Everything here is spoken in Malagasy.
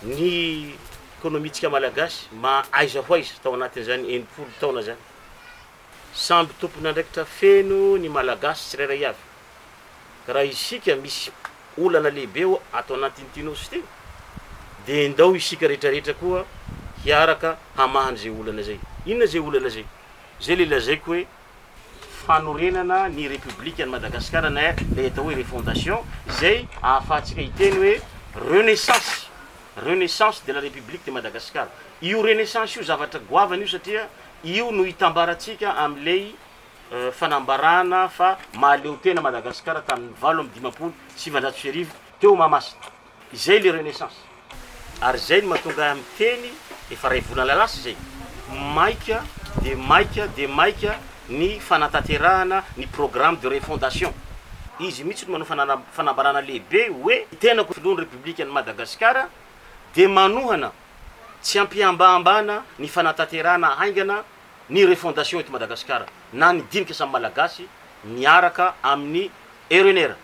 ny économitsika malagasy aiza ho aiza tao anatin'izany 80 taona zany. Samby tompona ndraikitra feno ny malagasy tsirairay avy. Ka raha isika misy olana lehibe atao anatin'ity nosy ty, de ndao isika rehetrarehetra koa hiaraka hamahany zay olana zay. Inona zay olana zay? Zay le lazaiko hoe fanorenana ny république any Madagasikara na le atao hoe refondation, zay ahafahantsika hiteny hoe renaissance de la république de Madagascar. Io renaissance io zavatra goavana io satria io no itambaratsika am'lay fanambarana fa mahaleo tena Madagasikara tamin'ny 8 teo Mahamasina. Izay le renaissance. Ary zay no mahatonga amin'ny teny efa ray volana lasy zay maika de maika ny fanatanterahana ny programme de refondation. Izy mihitsy no manao fanambarana lehibe hoe tena ko filohan'ny république any Madagasikara de manohana tsy ampiambambana ny fanatanterahana haingana ny refondation eto Madagasikara na ny dinika samy malagasy miaraka amin'ny RNR.